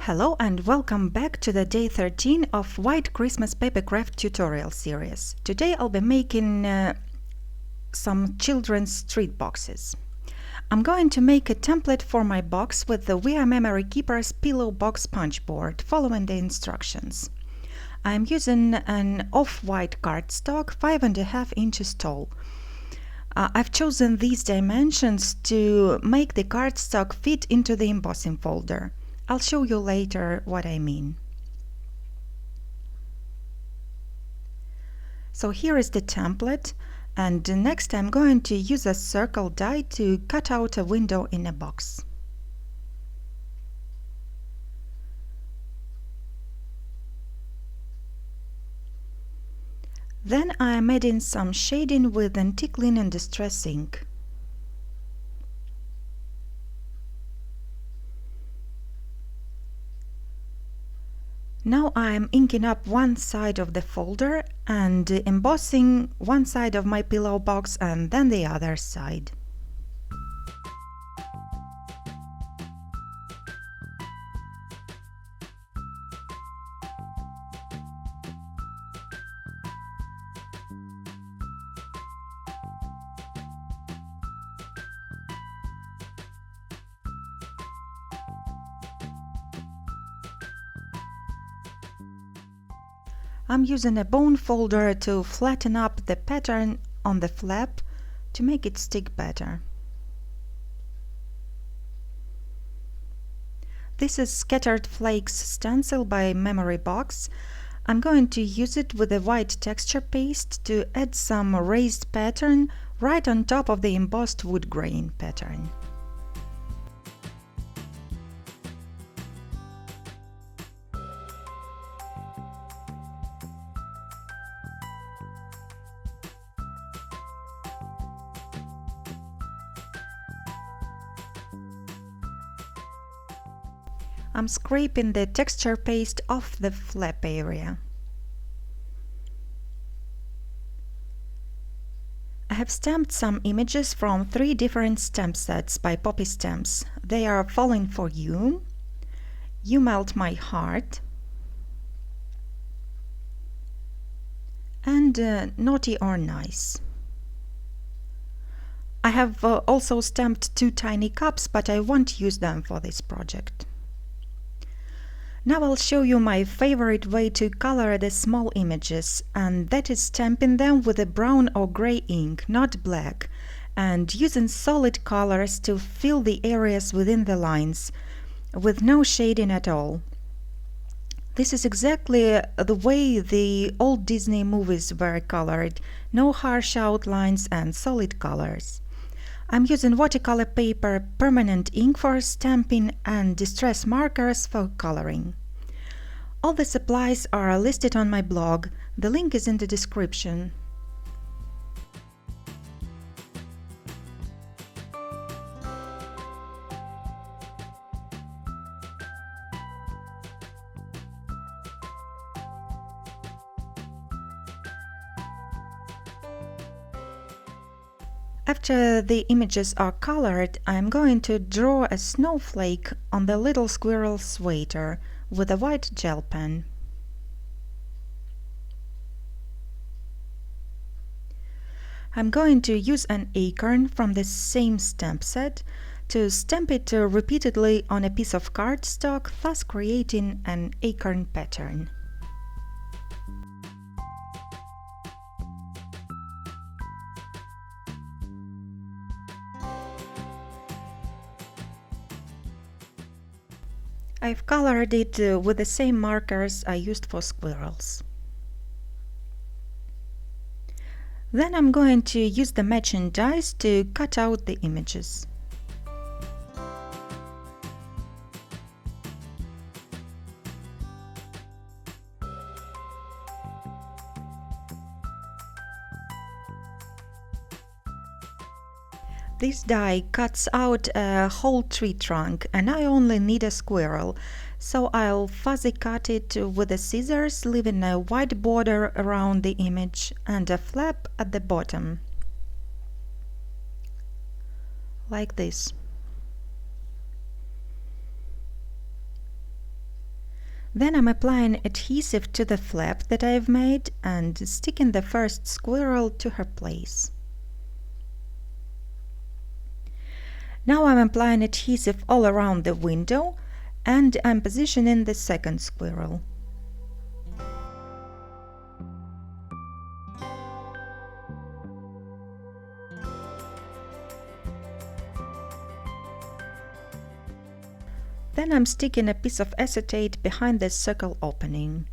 Hello and welcome back to the day 13 of White Christmas Papercraft tutorial series. Today I'll be making some children's treat boxes. I'm going to make a template for my box with the We Are Memory Keepers Pillow Box Punch Board, following the instructions. I'm using an off-white cardstock 5.5 inches tall. I've chosen these dimensions to make the cardstock fit into the embossing folder. I'll show you later what I mean. So here is the template, and next I'm going to use a circle die to cut out a window in a box. Then I am adding some shading with antique linen distress ink. Now I am inking up one side of the folder and embossing one side of my pillow box and then the other side. I'm using a bone folder to flatten up the pattern on the flap to make it stick better. This is Scattered Flakes stencil by Memory Box. I'm going to use it with a white texture paste to add some raised pattern right on top of the embossed wood grain pattern. I'm scraping the texture paste off the flap area. I have stamped some images from 3 different stamp sets by Poppy Stamps. They are Falling for You, You Melt My Heart, and Naughty or Nice. I have also stamped 2 tiny cups, but I won't use them for this project. Now I'll show you my favorite way to color the small images, and that is stamping them with a brown or gray ink, not black, and using solid colors to fill the areas within the lines, with no shading at all. This is exactly the way the old Disney movies were colored, no harsh outlines and solid colors. I'm using watercolor paper, permanent ink for stamping, and distress markers for coloring. All the supplies are listed on my blog. The link is in the description. After the images are colored, I'm going to draw a snowflake on the little squirrel sweater with a white gel pen. I'm going to use an acorn from the same stamp set to stamp it repeatedly on a piece of cardstock, thus creating an acorn pattern. I've colored it with the same markers I used for squirrels. Then I'm going to use the matching dies to cut out the images. This die cuts out a whole tree trunk, and I only need a squirrel, so I'll fuzzy cut it with the scissors, leaving a white border around the image and a flap at the bottom. Like this. Then I'm applying adhesive to the flap that I've made and sticking the first squirrel to her place. Now I'm applying adhesive all around the window and I'm positioning the second squirrel. Then I'm sticking a piece of acetate behind the circle opening.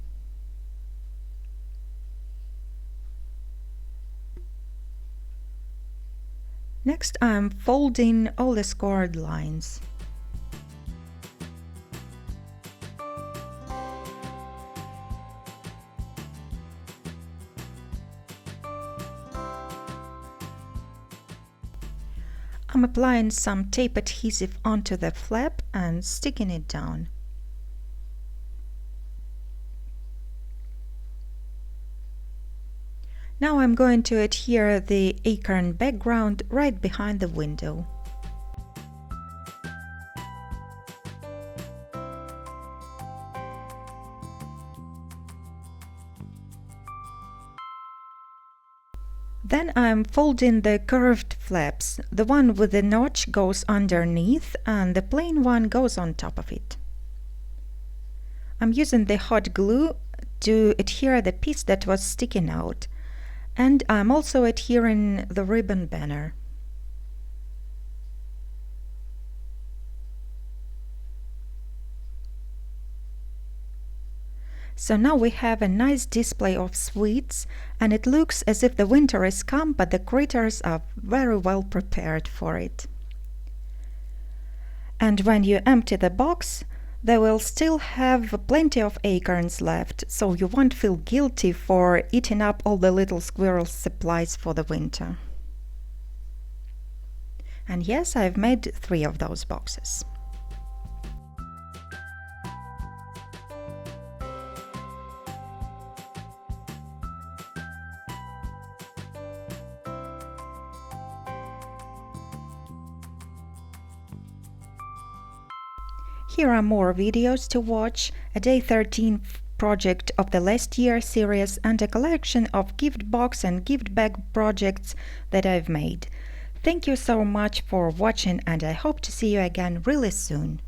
Next I'm folding all the scored lines. I'm applying some tape adhesive onto the flap and sticking it down. Now I'm going to adhere the acorn background right behind the window. Then I'm folding the curved flaps. The one with the notch goes underneath and the plain one goes on top of it. I'm using the hot glue to adhere the piece that was sticking out, and I'm also adhering the ribbon banner. So now we have a nice display of sweets, and it looks as if the winter is come, but the critters are very well prepared for it. And when you empty the box, they will still have plenty of acorns left, so you won't feel guilty for eating up all the little squirrels' supplies for the winter. And yes, I've made 3 of those boxes. Here are more videos to watch, a day 13 project of the last year series and a collection of gift box and gift bag projects that I've made. Thank you so much for watching and I hope to see you again really soon.